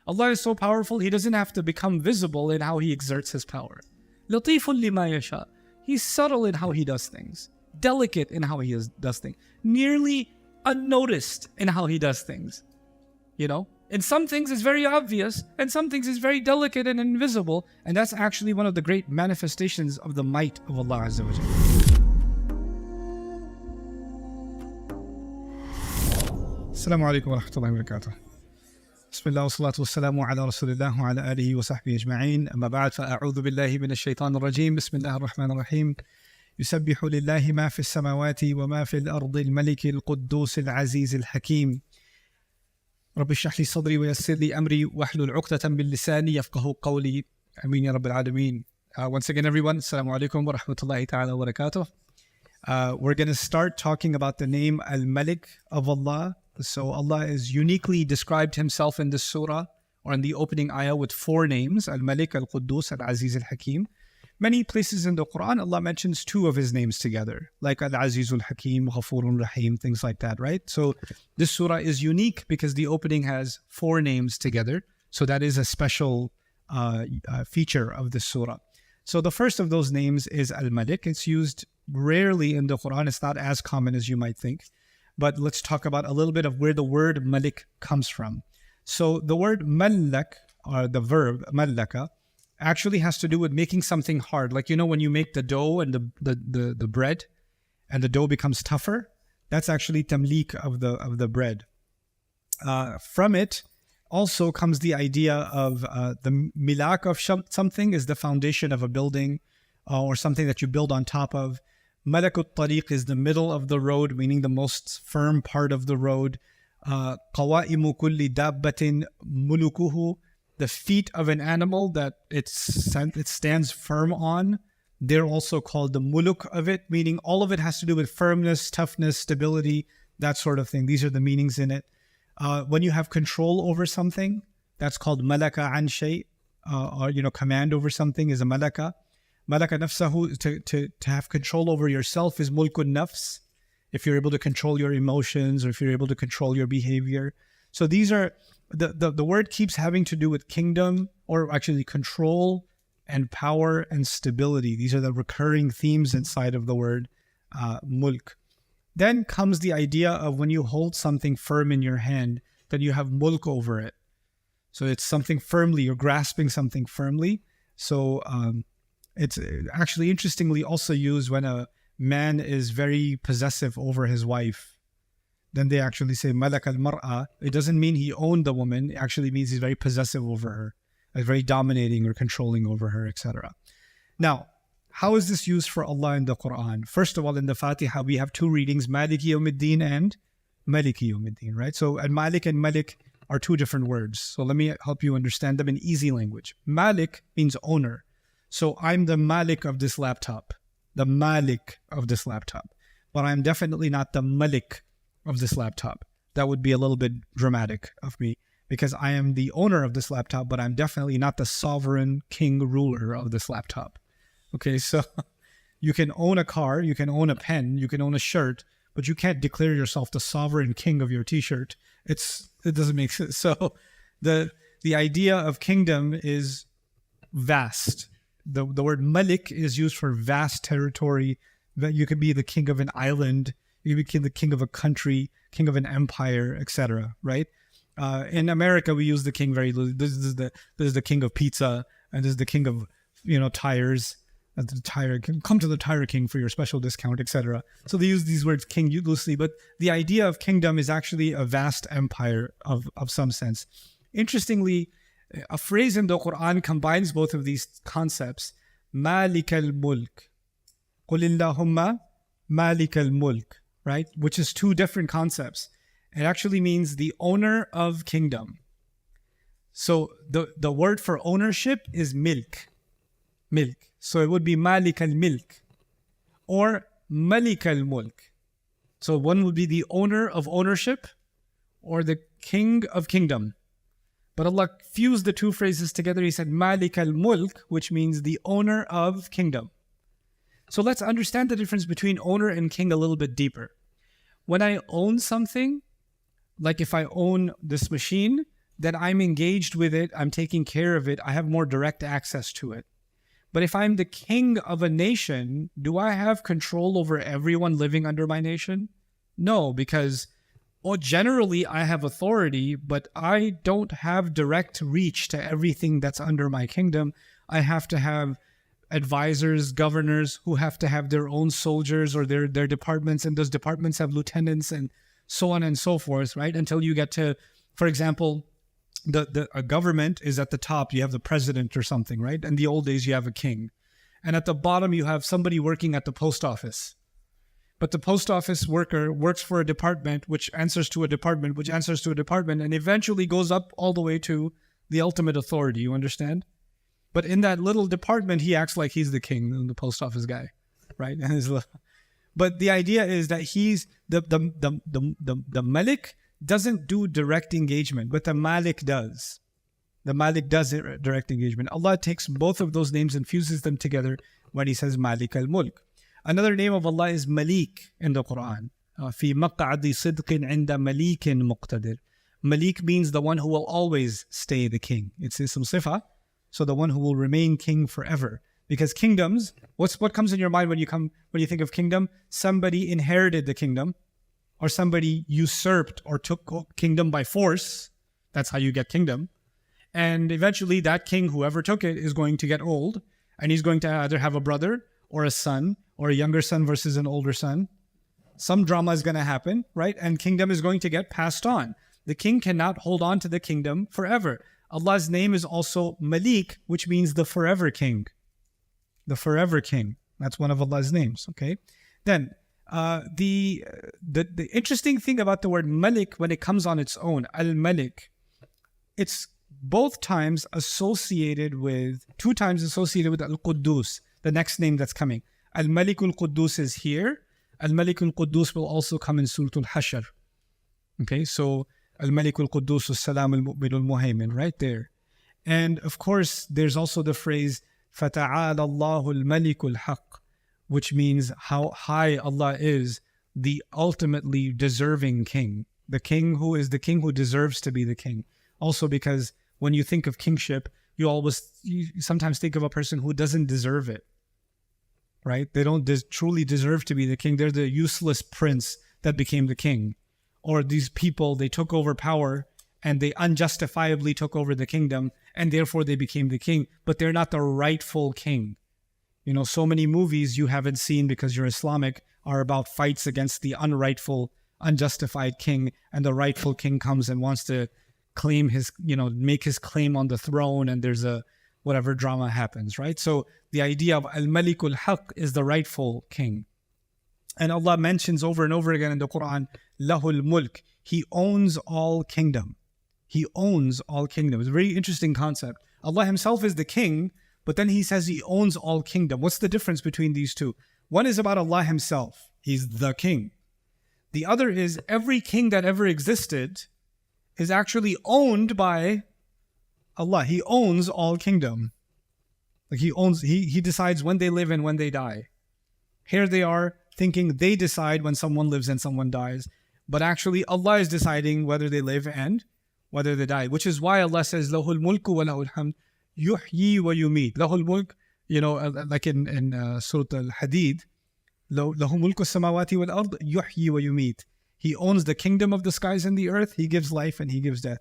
Allah is so powerful, He doesn't have to become visible in how He exerts His power. Latifun lima yasha. He's subtle in how He does things, delicate in how He does things, nearly unnoticed in how He does things. You know? In some things it's very obvious, and some things it's very delicate and invisible, and that's actually one of the great manifestations of the might of Allah Azza wa Jalla. Assalamu alaikum wa rahmatullahi wa barakatuh. Bismillah wa salatu wa salamu ala rasulillah wa ala alihi wa sahbihi ajma'in. Amma ba'd fa a'udhu billahi min ash-shaytan ar-rajim. Bismillah ar-Rahman ar-Rahim. Yusabbihu lillahi ma fi as-samawati wa ma fi al-ardi al-Malik al-Quddus al-Aziz al-Hakim. رب اشرح لي صدري ويسر لي أمري واحلل عقدة من لساني يفقهوا قولي آمين يا رب العالمين. Once again, everyone, Assalamu alaikum wa rahmatullahi ta'ala wa barakatuh. We're going to start talking about the name Al-Malik of Allah. So Allah is uniquely described Himself in this surah, or in the opening ayah, with 4 names: Al-Malik, Al-Quddus, Al-Aziz, Al-Hakim. Many places in the Quran, Allah mentions 2 of His names together, like Al-Aziz, Al-Hakim, Ghafurun, Rahim, things like that, right? So this surah is unique because the opening has 4 names together. So that is a special feature of this surah. So the first of those names is Al-Malik. It's used rarely in the Quran. It's not as common as you might think. But let's talk about a little bit of where the word Malik comes from. So the word Mallak, or the verb Mallaka, actually has to do with making something hard. Like, you know, when you make the dough and the bread, and the dough becomes tougher, that's actually tamlik of the bread. From it also comes the idea of the milak of something is the foundation of a building, or something that you build on top of. Malakut tariq is the middle of the road, meaning the most firm part of the road. Qawaimu kulli dabbatin mulukuhu, the feet of an animal that it stands firm on. They're also called the muluk of it, meaning all of it has to do with firmness, toughness, stability, that sort of thing. These are the meanings in it. When you have control over something, that's called malaka an shay, or, you know, command over something is a malaka. Malaka nafsahu, to have control over yourself, is mulkun nafs, if you're able to control your emotions, or if you're able to control your behavior. So these are, the word keeps having to do with kingdom, or actually control and power and stability. These are the recurring themes inside of the word mulk. Then comes the idea of when you hold something firm in your hand, then you have mulk over it. So it's something firmly, you're grasping something firmly. So it's actually interestingly also used when a man is very possessive over his wife. Then they actually say malak al-mar'a. It doesn't mean he owned the woman. It actually means he's very possessive over her, like very dominating or controlling over her, etc. Now, how is this used for Allah in the Quran? First of all, in the Fatiha, we have 2 readings, Maliki Yawmiddin and Maliki Yawmiddin, right? So Al-Malik and Malik are 2 different words. So let me help you understand them in easy language. Malik means owner. So I'm the Malik of this laptop, the Malik of this laptop. But I'm definitely not the Malik of this laptop. That would be a little bit dramatic of me, because I am the owner of this laptop, but I'm definitely not the sovereign king ruler of this laptop. Okay, so you can own a car, you can own a pen, you can own a shirt, but you can't declare yourself the sovereign king of your t-shirt. It doesn't make sense. So the idea of kingdom is vast. The word Malik is used for vast territory. That you could be the king of an island, you could be the king of a country, king of an empire, etc. Right? In America, we use the king very loosely. This is the king of pizza, and this is the king of, you know, tires. The tire, come to the tire king for your special discount, etc. So they use these words king loosely, but the idea of kingdom is actually a vast empire of some sense. Interestingly, a phrase in the Quran combines both of these concepts. Malik al-Mulk. Qul illahumma Malik al-Mulk, right? Which is 2 different concepts. It actually means the owner of kingdom. So the word for ownership is milk. Milk. So it would be Malik al-Milk or Malik al-Mulk. So one would be the owner of ownership or the king of kingdom. But Allah fused the 2 phrases together. He said Malik al-Mulk, which means the owner of kingdom. So let's understand the difference between owner and king a little bit deeper. When I own something, like if I own this machine, then I'm engaged with it, I'm taking care of it, I have more direct access to it. But if I'm the king of a nation, do I have control over everyone living under my nation? No, because generally I have authority, but I don't have direct reach to everything that's under my kingdom. I have to have advisors, governors who have to have their own soldiers or their departments, and those departments have lieutenants and so on and so forth, right? Until you get to, for example, a government is at the top, you have the president or something, right? In the old days, you have a king. And at the bottom, you have somebody working at the post office. But the post office worker works for a department, which answers to a department, which answers to a department, and eventually goes up all the way to the ultimate authority, you understand? But in that little department, he acts like he's the king, the post office guy, right? But the idea is that he's the Malik doesn't do direct engagement, but the Malik does. The Malik does direct engagement. Allah takes both of those names and fuses them together when He says Malik al-Mulk. Another name of Allah is Malik in the Quran. في مقعد صدق عند مليك مقتدر. Malik means the one who will always stay the king. It's some sifa, so the one who will remain king forever. Because kingdoms, what comes in your mind when you think of kingdom? Somebody inherited the kingdom, or somebody usurped or took kingdom by force. That's how you get kingdom. And eventually that king, whoever took it, is going to get old, and he's going to either have a brother or a son, or a younger son versus an older son. Some drama is going to happen, right? And kingdom is going to get passed on. The king cannot hold on to the kingdom forever. Allah's name is also Malik, which means the forever king. The forever king. That's one of Allah's names, okay? Then, the interesting thing about the word Malik, when it comes on its own, Al-Malik, it's both times associated with, 2 times associated with Al-Quddus, the next name that's coming. Al-Malik al-Quddus is here. Al-Malik al-Quddus will also come in Surah Al-Hashr. Okay, so Al-Malik al-Quddus as-Salam al-Mu'min al-Muhaymin, right there. And of course, there's also the phrase فَتَعَالَ اللَّهُ الْمَلِكُ الْحَقِّ, which means how high Allah is, the ultimately deserving king. The king who deserves to be the king. Also because when you think of kingship, you sometimes think of a person who doesn't deserve it. Right? They don't truly deserve to be the king. They're the useless prince that became the king. Or these people, they took over power and they unjustifiably took over the kingdom, and therefore they became the king, but they're not the rightful king. You know, so many movies you haven't seen because you're Islamic are about fights against the unrightful, unjustified king, and the rightful king comes and wants to claim his, make his claim on the throne, and there's a whatever drama happens, right? So the idea of Al-Malik al-Haq is the rightful king. And Allah mentions over and over again in the Quran, Lahul Mulk. He owns all kingdom. He owns all kingdom. It's a very interesting concept. Allah Himself is the king, but then He says He owns all kingdom. What's the difference between these two? One is about Allah Himself. He's the king. The other is every king that ever existed is actually owned by Allah. He owns all kingdom. Like He decides when they live and when they die. Here they are thinking they decide when someone lives and someone dies. But actually Allah is deciding whether they live and whether they die. Which is why Allah says, Lahul mulku wa lahul hamd, yuhyi wa yumeet. Lahul mulk, like in Surah Al-Hadid, Lahu mulku samawati wal ard, yuhyi wa yumeet. He owns the kingdom of the skies and the earth. He gives life and He gives death.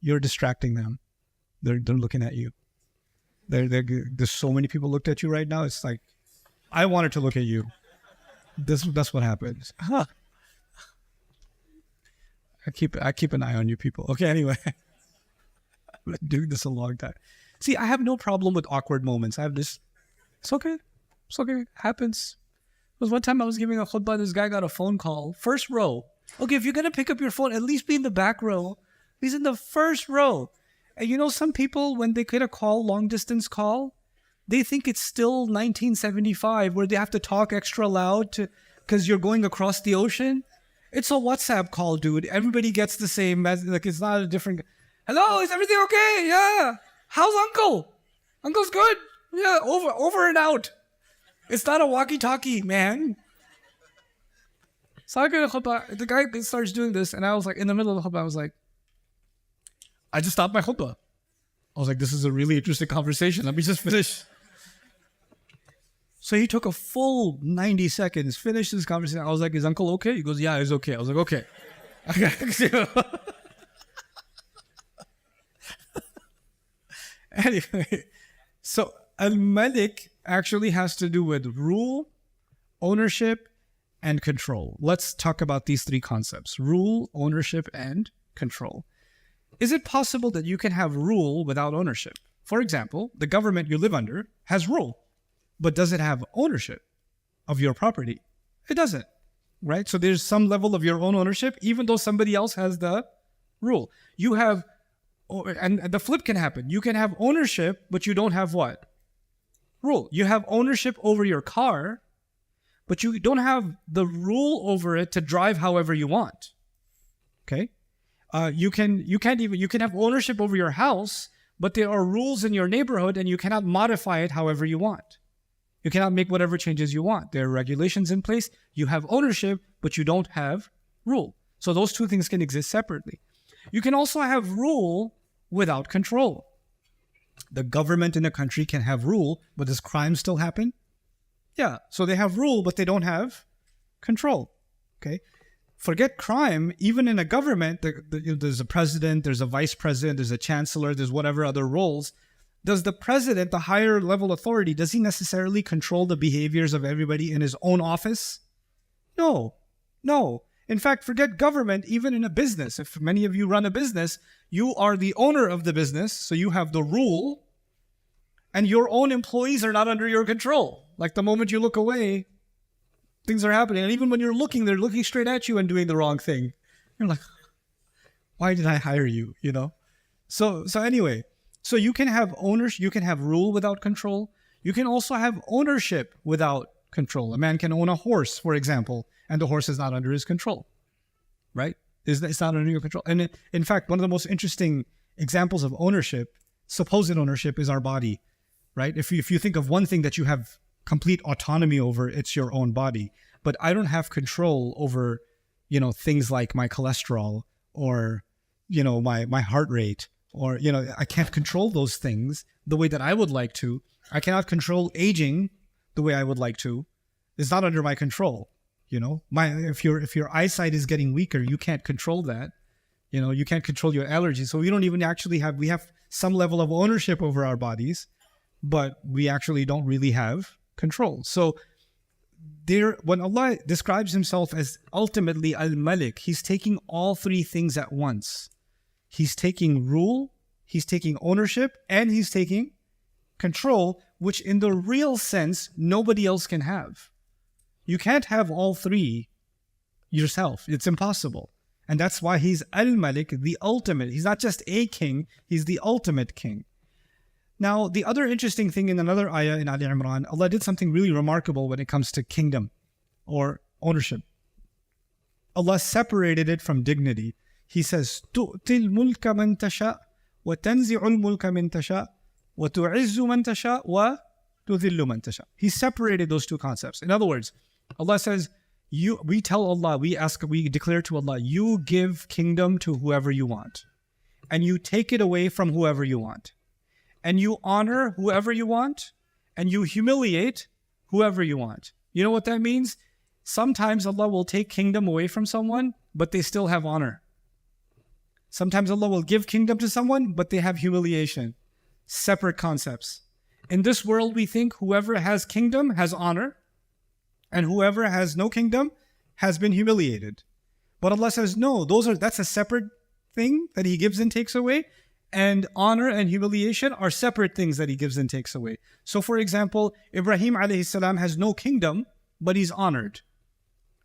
You're distracting them. They're looking at you. There's so many people looked at you right now. It's like, I wanted to look at you. That's what happens. Huh. I keep an eye on you people. Okay, anyway. I've been doing this a long time. See, I have no problem with awkward moments. I have this. It's okay. It's okay. It happens. There was one time I was giving a khutbah. This guy got a phone call. First row. Okay, if you're going to pick up your phone, at least be in the back row. He's in the first row. And some people, when they get a call, long distance call, they think it's still 1975 where they have to talk extra loud because you're going across the ocean. It's a WhatsApp call, dude. Everybody gets the same message. Like, it's not a different... Hello, is everything okay? Yeah. How's Uncle? Uncle's good. Yeah, over and out. It's not a walkie-talkie, man. So I get a khutbah. The guy starts doing this, and I was like, in the middle of the khutbah, I was like, I just stopped my khutbah. I was like, this is a really interesting conversation. Let me just finish. So he took a full 90 seconds, finished his conversation. I was like, is uncle okay? He goes, yeah, he's okay. I was like, okay. Anyway, so Al-Malik actually has to do with rule, ownership, and control. Let's talk about these three concepts: rule, ownership, and control. Is it possible that you can have rule without ownership? For example, the government you live under has rule, but does it have ownership of your property? It doesn't, right? So there's some level of your own ownership, even though somebody else has the rule. You have, and the flip can happen. You can have ownership, but you don't have what? Rule. You have ownership over your car, but you don't have the rule over it to drive however you want. Okay? You can have ownership over your house, but there are rules in your neighborhood and you cannot modify it however you want. You cannot make whatever changes you want. There are regulations in place. You have ownership, but you don't have rule. So those two things can exist separately. You can also have rule without control. The government in a country can have rule, but does crime still happen? Yeah. So they have rule, but they don't have control. Okay. Forget crime. Even in a government, there's a president, there's a vice president, there's a chancellor, there's whatever other roles. Does the president, the higher level authority, does he necessarily control the behaviors of everybody in his own office? No. No. In fact, forget government, even in a business. If many of you run a business, you are the owner of the business, so you have the rule, and your own employees are not under your control. Like the moment you look away, things are happening. And even when you're looking, they're looking straight at you and doing the wrong thing. You're like, why did I hire you? You know? So anyway, so you can have ownership, you can have rule without control. You can also have ownership without control. A man can own a horse, for example, and the horse is not under his control, right? It's not under your control. And in fact, one of the most interesting examples of ownership, supposed ownership, is our body, right? If you think of one thing that you have complete autonomy over, it's your own body. But I don't have control over, things like my cholesterol or, my heart rate, or, I can't control those things the way that I would like to. I cannot control aging the way I would like to. It's not under my control. If your eyesight is getting weaker, you can't control that. You can't control your allergies. So we don't even actually we have some level of ownership over our bodies, but we actually don't really have control. So when Allah describes himself as ultimately Al-Malik, he's taking all three things at once. He's taking rule, he's taking ownership, and he's taking control, which in the real sense, nobody else can have. You can't have all three yourself. It's impossible. And that's why he's Al-Malik, the ultimate. He's not just a king, he's the ultimate king. Now, the other interesting thing in another ayah in Ali Imran, Allah did something really remarkable when it comes to kingdom or ownership. Allah separated it from dignity. He says, تُؤْتِ الْمُلْكَ مَنْ تَشَاءُ وَتَنْزِعُ الْمُلْكَ مِنْ تَشَاءُ وَتُعِزُّ مَنْ تَشَاءُ وَتُذِلُّ مَنْ تَشَاءُ. He separated those two concepts. In other words, Allah says, we tell Allah, we declare to Allah, you give kingdom to whoever you want, and you take it away from whoever you want, and you honor whoever you want, and you humiliate whoever you want. You know what that means? Sometimes Allah will take kingdom away from someone, but they still have honor. Sometimes Allah will give kingdom to someone, but they have humiliation. Separate concepts. In this world, we think whoever has kingdom has honor, and whoever has no kingdom has been humiliated. But Allah says, no, that's a separate thing that He gives and takes away, and honor and humiliation are separate things that He gives and takes away. So for example, Ibrahim alayhi salam has no kingdom, but he's honored.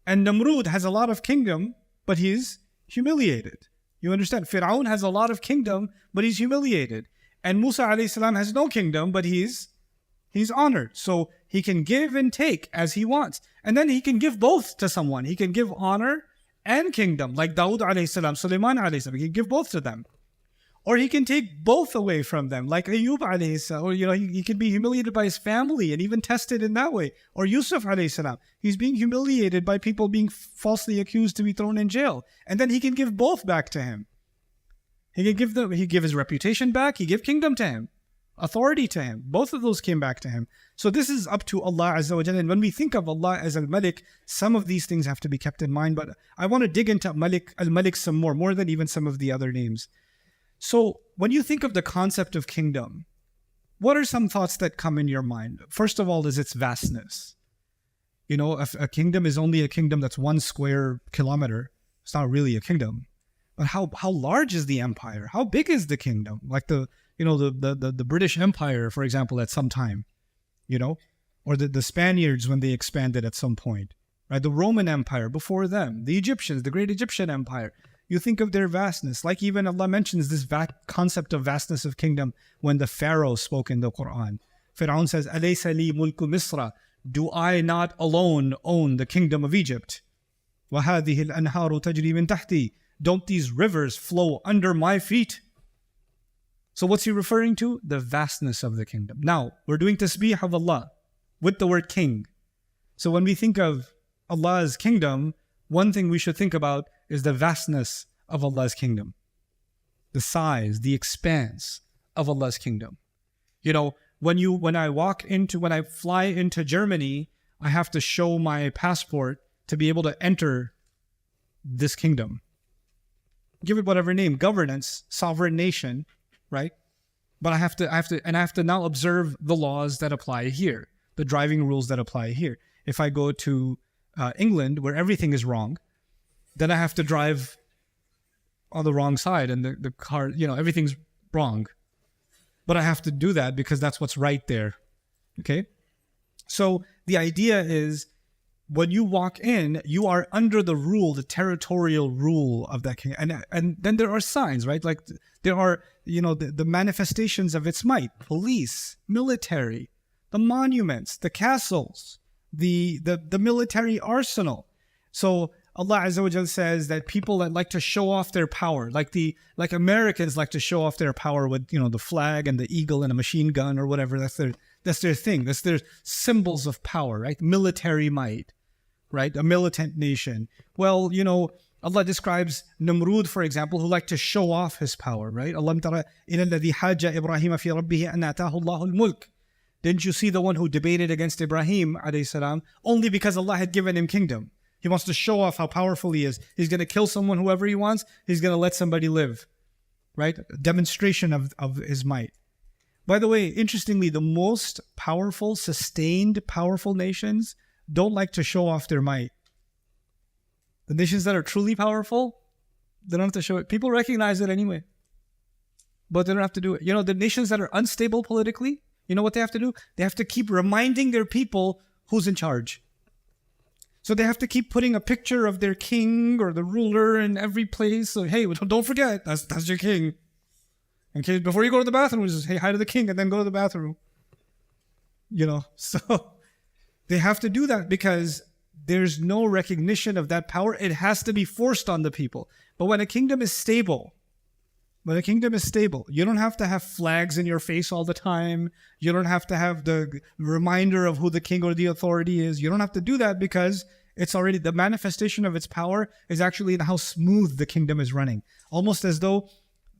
And Namrud has a lot of kingdom, but he's humiliated. You understand? Fir'aun has a lot of kingdom, but he's humiliated. And Musa alayhi salam has no kingdom, but he's honored. So he can give and take as he wants. And then he can give both to someone. He can give honor and kingdom, like Dawood alayhi salam, Sulaiman alayhi salam. He can give both to them. Or he can take both away from them, like Ayyub alayhi salam. Or, he can be humiliated by his family and even tested in that way. Or Yusuf alayhi salam. He's being humiliated by people being falsely accused to be thrown in jail. And then he can give both back to him. He give his reputation back. He give kingdom to him, authority to him. Both of those came back to him. So this is up to Allah Azza wa Jalla. And when we think of Allah as Al-Malik, some of these things have to be kept in mind. But I want to dig into Al-Malik some more than even some of the other names. So when you think of the concept of kingdom, what are some thoughts that come in your mind? First of all, is its vastness. You know, if a kingdom is only a kingdom that's 1 square kilometer, it's not really a kingdom. But how large is the empire? How big is the kingdom? Like the British Empire, for example, at some time, you know, or the Spaniards when they expanded at some point, right? The Roman Empire before them, the Egyptians, the great Egyptian Empire. You think of their vastness, like even Allah mentions this concept of vastness of kingdom when the Pharaoh spoke in the Quran. Pharaoh says, "Alaysa li mulku Misra? Do I not alone own the kingdom of Egypt? وَهَذِهِ الْأَنْهَارُ تَجْرِي مِنْ تَحْتِي. Don't these rivers flow under my feet?" So what's he referring to? The vastness of the kingdom. Now, we're doing tasbih of Allah with the word king. So when we think of Allah's kingdom, one thing we should think about is the vastness of Allah's kingdom. The size, the expanse of Allah's kingdom. You know, when I fly into Germany, I have to show my passport to be able to enter this kingdom. Give it whatever name, governance, sovereign nation, right? But I have to now observe the laws that apply here, the driving rules that apply here. If I go to England, where everything is wrong, then I have to drive on the wrong side, and the car, you know, everything's wrong. But I have to do that because that's what's right there. Okay? So the idea is, when you walk in, you are under the rule, the territorial rule of that king. And then there are signs, right? Like there are, you know, the manifestations of its might, police, military, the monuments, the castles, the military arsenal. So Allah Azza wa Jalla says that people that like to show off their power, like Americans like to show off their power with, you know, the flag and the eagle and a machine gun or whatever. That's their thing. That's their symbols of power, right? Military might, right? A militant nation. Well, you know, Allah describes Namrud, for example, who liked to show off his power, right? Alam tara ila alladhi hajja Ibrahim fi rabbih an atahu Allahu al-Mulk. Didn't you see the one who debated against Ibrahim alayhi salam only because Allah had given him kingdom? He wants to show off how powerful he is. He's going to kill someone, whoever he wants. He's going to let somebody live, right? A demonstration of his might. By the way, interestingly, the most powerful, sustained, powerful nations don't like to show off their might. The nations that are truly powerful, they don't have to show it. People recognize it anyway, but they don't have to do it. You know, the nations that are unstable politically, you know what they have to do? They have to keep reminding their people who's in charge. So they have to keep putting a picture of their king or the ruler in every place. So, hey, don't forget, that's your king. In case before you go to the bathroom, just say hi to the king and then go to the bathroom. You know, so they have to do that because there's no recognition of that power. It has to be forced on the people. But when a kingdom is stable, you don't have to have flags in your face all the time. You don't have to have the reminder of who the king or the authority is. You don't have to do that because it's already, the manifestation of its power is actually in how smooth the kingdom is running. Almost as though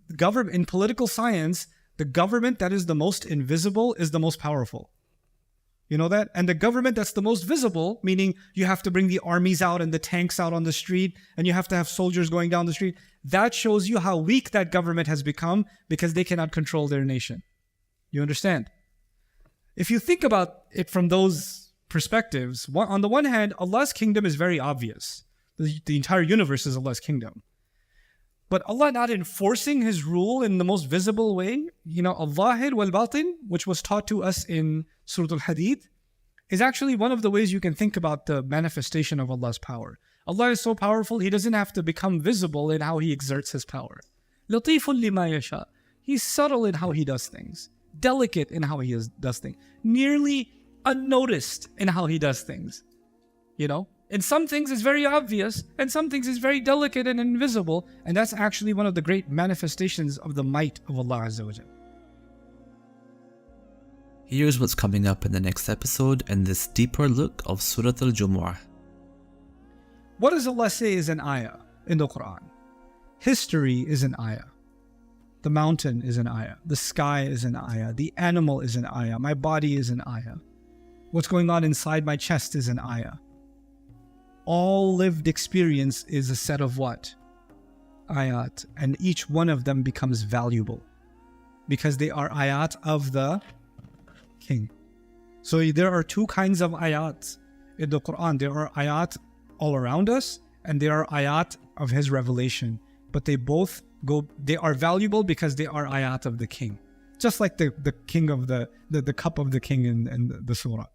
the government, in political science, the government that is the most invisible is the most powerful. You know that? And the government that's the most visible, meaning you have to bring the armies out and the tanks out on the street, and you have to have soldiers going down the street, that shows you how weak that government has become because they cannot control their nation. You understand? If you think about it from those perspectives, on the one hand, Allah's kingdom is very obvious. The entire universe is Allah's kingdom. But Allah not enforcing His rule in the most visible way, you know, al-Zahir wal-Batin, which was taught to us in Surat Al-Hadid, is actually one of the ways you can think about the manifestation of Allah's power. Allah is so powerful, He doesn't have to become visible in how He exerts His power. Latifun lima yasha. He's subtle in how He does things, delicate in how He does things, nearly unnoticed in how He does things. You know? In some things it's very obvious, and some things it's very delicate and invisible, and that's actually one of the great manifestations of the might of Allah Azza wa Jalla. Here's what's coming up in the next episode and this deeper look of Surat Al-Jumu'ah. What does Allah say is an ayah in the Quran? History is an ayah. The mountain is an ayah. The sky is an ayah. The animal is an ayah. My body is an ayah. What's going on inside my chest is an ayah. All lived experience is a set of what? Ayat. And each one of them becomes valuable because they are ayat of the king. So there are two kinds of ayat in the Quran. There are ayat all around us and there are ayat of his revelation. But they both they are valuable because they are ayat of the king. Just like the king of the cup of the king in the surah.